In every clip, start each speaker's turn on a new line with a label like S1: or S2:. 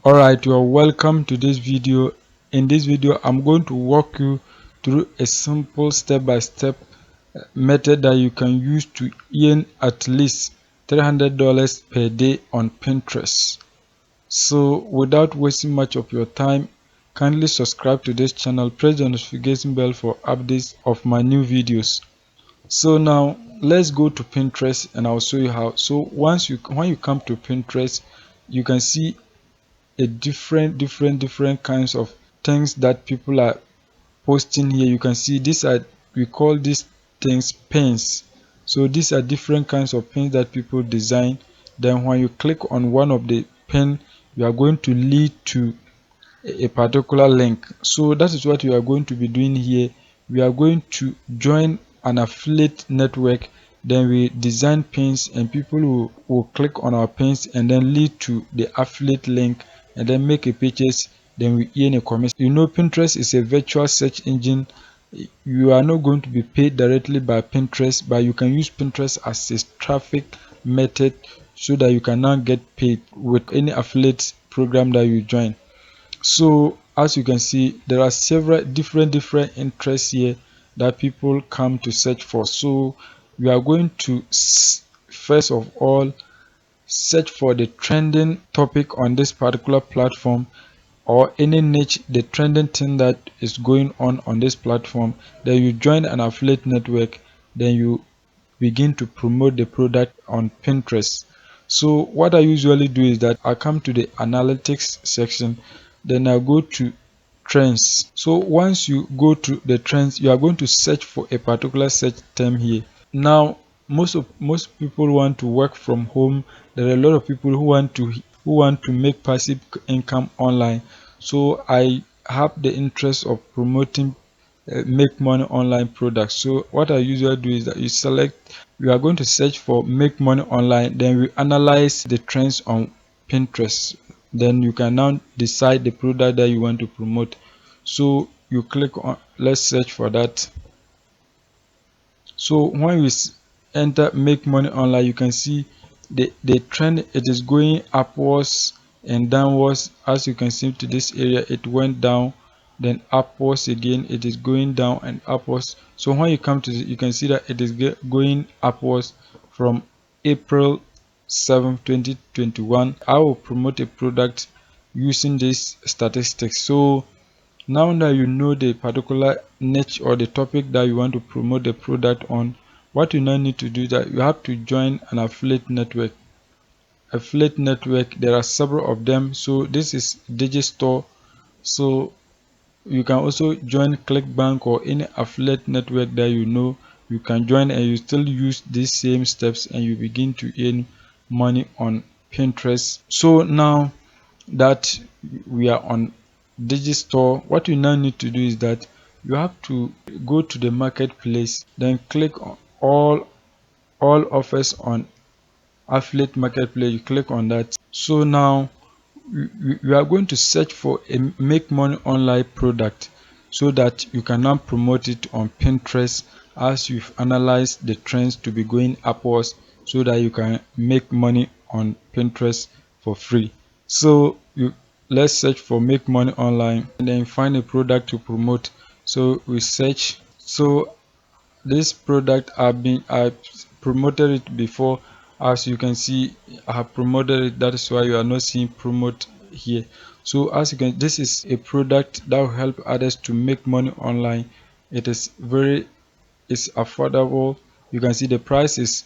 S1: Alright, you are welcome to this video. In this video, I'm going to walk you through a simple step-by-step method that you can use to earn at least $300 per day on Pinterest. So without wasting much of your time, kindly subscribe to this channel, press the notification bell for updates of my new videos. So now let's go to Pinterest and I'll show you how. So when you come to Pinterest, you can see a different kinds of things that people are posting here. You can see we call these things pins. So these are different kinds of pins that people design. Then when you click on one of the pin, you are going to lead to a particular link. So that is what we are going to be doing here. We are going to join an affiliate network, then we design pins and people will click on our pins and then lead to the affiliate link and then make a purchase, then we earn a commission. You know, Pinterest is a virtual search engine. You are not going to be paid directly by Pinterest, but you can use Pinterest as a traffic method so that you can now get paid with any affiliate program that you join. So as you can see, there are several different interests here that people come to search for. So we are going to first of all search for the trending topic on this particular platform, or any niche, the trending thing that is going on this platform. Then you join an affiliate network, then you begin to promote the product on Pinterest. So what I usually do is that I come to the analytics section, then I go to trends. So once you go to the trends, you are going to search for a particular search term here. Now most people want to work from home. There are a lot of people who want to make passive income online. So I have the interest of promoting make money online products. So what I usually do is that we are going to search for make money online, then we analyze the trends on Pinterest. Then you can now decide the product that you want to promote. So you click on, let's search for that. So when we enter make money online, you can see the trend. It is going upwards and downwards. As you can see, to this area it went down, then upwards again. It is going down and upwards. So when you come to this, you can see that it is going upwards from April 7th 2021. I will promote a product using this statistics. So now that you know the particular niche or the topic that you want to promote the product on, what you now need to do is that you have to join an affiliate network. Affiliate network, there are several of them. So this is Digistore. So you can also join ClickBank or any affiliate network that you know. You can join and you still use these same steps and you begin to earn money on Pinterest. So now that we are on Digistore, what you now need to do is that you have to go to the marketplace, then click on all offers on affiliate marketplace. You click on that. So now you are going to search for a make money online product so that you can now promote it on Pinterest as you've analyzed the trends to be going upwards, so that you can make money on Pinterest for free. So let's search for make money online and then find a product to promote. So we search. So this product I promoted it before. As you can see, I have promoted it. That is why you are not seeing promote here. So as you can, this is a product that will help others to make money online. It is it's affordable. You can see the price is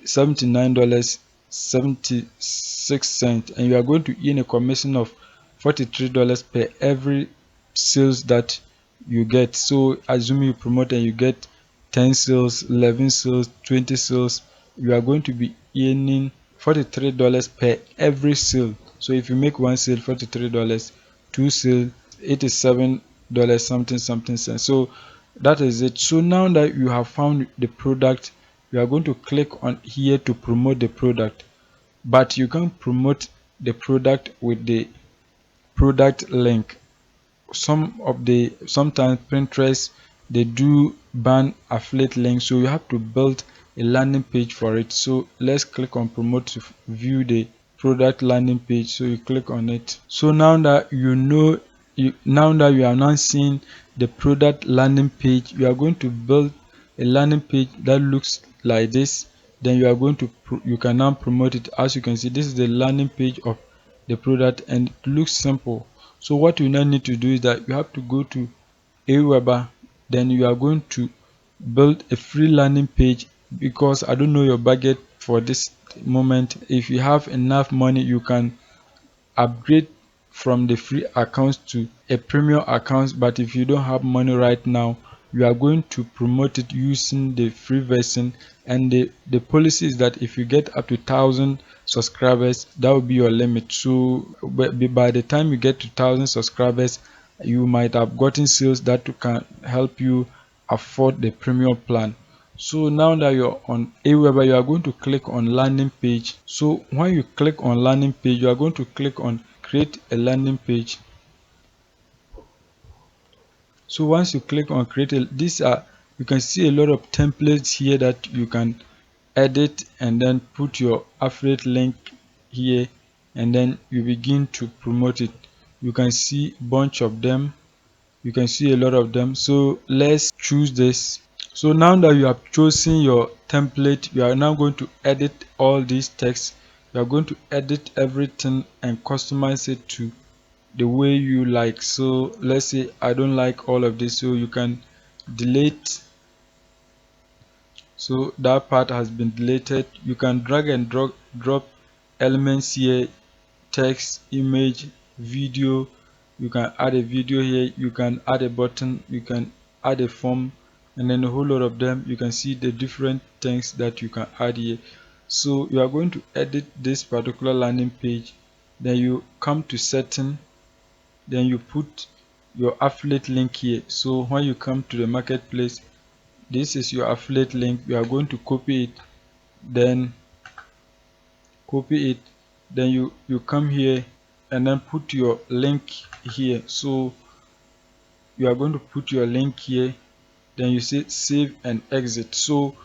S1: $79.76, and you are going to earn a commission of $43 per every sales that you get. So assume you promote and you get 10 sales, 11 sales, 20 sales, you are going to be earning $43 per every sale. So if you make one sale, $43, two sales, $87 something cents. So that is it. So now that you have found the product, you are going to click on here to promote the product, but you can promote the product with the product link. Sometimes Pinterest, they do ban affiliate links, so you have to build a landing page for it. So let's click on promote to view the product landing page. So you click on it. So now that you are now seeing the product landing page, you are going to build a landing page that looks like this. Then you are going to you can now promote it. As you can see, this is the landing page of the product and it looks simple. So what you now need to do is that you have to go to Aweber. Then you are going to build a free landing page, because I don't know your budget for this moment. If you have enough money, you can upgrade from the free accounts to a premium account, but if you don't have money right now, you are going to promote it using the free version. And the policy is that if you get up to 1,000 subscribers, that will be your limit. So by the time you get to 1,000 subscribers, you might have gotten sales that can help you afford the premium plan. So now that you're on Aweber, you are going to click on landing page. So when you click on landing page, you are going to click on create a landing page. So once you click on create you can see a lot of templates here that you can edit and then put your affiliate link here, and then you begin to promote it. You can see a bunch of them. You can see a lot of them. So let's choose this. So now that you have chosen your template, you are now going to edit all these text. You are going to edit everything and customize it to the way you like. So let's say I don't like all of this, so you can delete. So that part has been deleted. You can drag and drop elements here: text, image, video. You can add a video here, you can add a button, you can add a form, and then a whole lot of them. You can see the different things that you can add here. So you are going to edit this particular landing page. Then you come to setting, then you put your affiliate link here. So when you come to the marketplace, this is your affiliate link. You are going to copy it, then you come here and then put your link here. So you are going to put your link here, then you say save and exit. So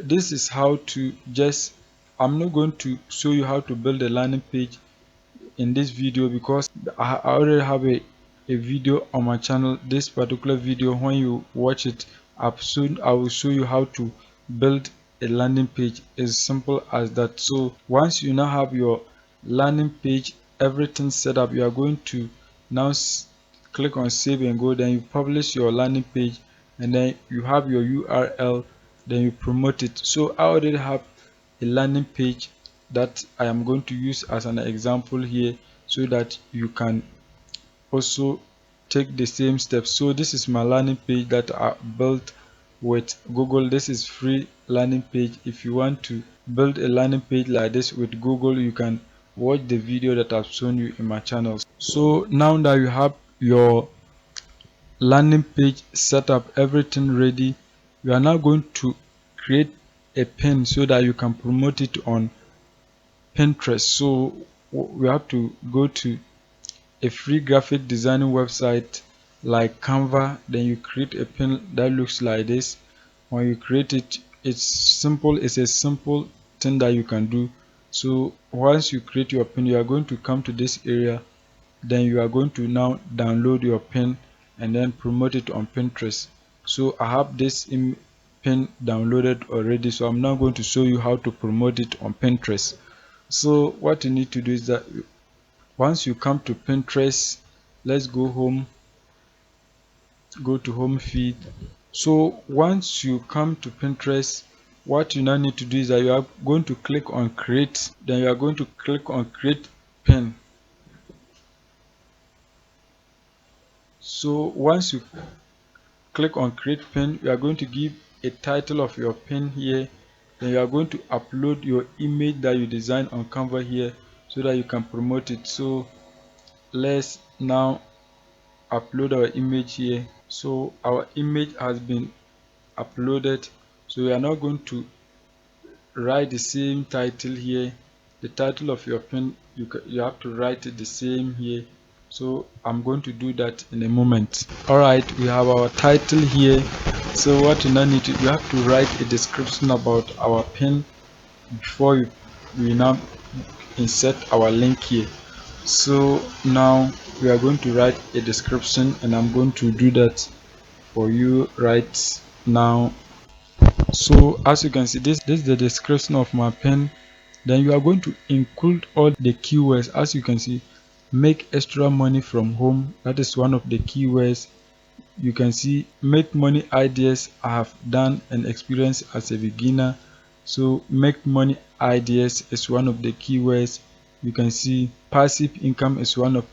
S1: this is how to just I'm not going to show you how to build a landing page in this video, because I already have a video on my channel. This particular video, when you watch it, I will show you how to build a landing page. As simple as that. So once you now have your landing page, everything set up, you are going to now click on save and go. Then you publish your landing page, and then you have your URL, then you promote it. So I already have a landing page that I am going to use as an example here, so that you can also take the same steps. So this is my landing page that I built with Google. This is free landing page. If you want to build a landing page like this with Google, you can watch the video that I've shown you in my channel. So now that you have your landing page set up, everything ready, you are now going to create a pin so that you can promote it on Pinterest. So we have to go to a free graphic designing website like Canva. Then you create a pin that looks like this. When you create it, it's simple. It's a simple thing that you can do. So once you create your pin, you are going to come to this area. Then you are going to now download your pin and then promote it on Pinterest. So I have this pin downloaded already, so I'm now going to show you how to promote it on Pinterest. So what you need to do is that once you come to Pinterest, let's go home, go to home feed. So once you come to Pinterest, what you now need to do is that you are going to click on create, then you are going to click on create pin. So once you click on create pin, you are going to give a title of your pin here. Then you are going to upload your image that you designed on Canva here, so that you can promote it. So let's now upload our image here. So our image has been uploaded. So we are now going to write the same title here. The title of your pin, you have to write it the same here. So I'm going to do that in a moment. Alright, we have our title here. So what you now need to, you have to write a description about our pin before we now insert our link here. So now we are going to write a description, and I'm going to do that for you right now. So as you can see, this is the description of my pen. Then you are going to include all the keywords. As you can see, make extra money from home, that is one of the keywords. You can see make money ideas I have done and experienced as a beginner. So make money ideas is one of the keywords. You can see passive income is one of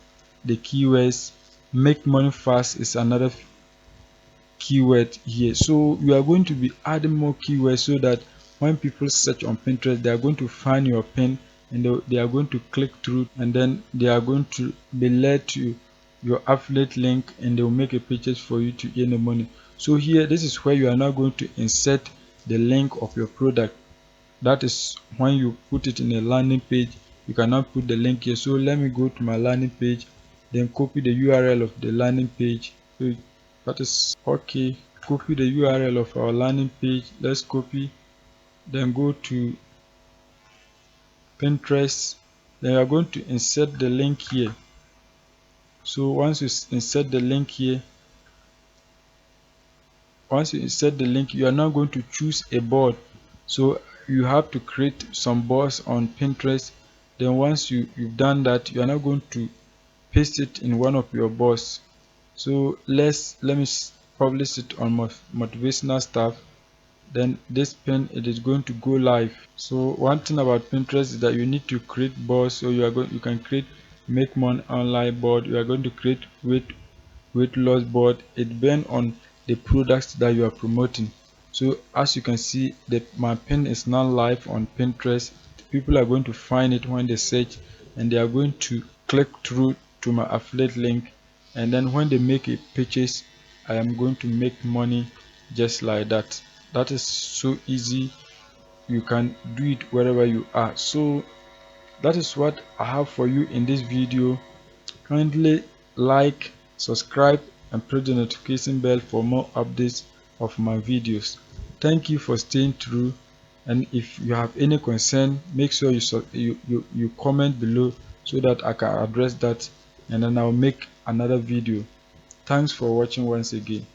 S1: the keywords. Make money fast is another keyword here. So you are going to be adding more keywords so that when people search on Pinterest, they are going to find your pin, and they are going to click through, and then they are going to be led to your affiliate link, and they will make a purchase for you to earn the money. So here, this is where you are now going to insert the link of your product. That is when you put it in a landing page. You cannot put the link here. So let me go to my landing page, then copy the URL of the landing page. So that is okay. Copy the URL of our landing page. Let's copy, then go to Pinterest. Then you are going to insert the link here. So once you insert the link here, you are now going to choose a board. So you have to create some boards on Pinterest. Then once you've done that, you are now going to paste it in one of your boards. So let me publish it on motivational stuff. Then this pin, it is going to go live. So one thing about Pinterest is that you need to create boards. So you can create make money online board. You are going to create weight loss board. It depends on the products that you are promoting. So as you can see, my pin is now live on Pinterest. People are going to find it when they search, and they are going to click through to my affiliate link, and then when they make a purchase, I am going to make money just like that. That is so easy. You can do it wherever you are. So that is what I have for you in this video. Kindly like, subscribe, and press the notification bell for more updates of my videos. Thank you for staying through, and if you have any concern, make sure you comment below so that I can address that, and then I'll make another video. Thanks for watching once again.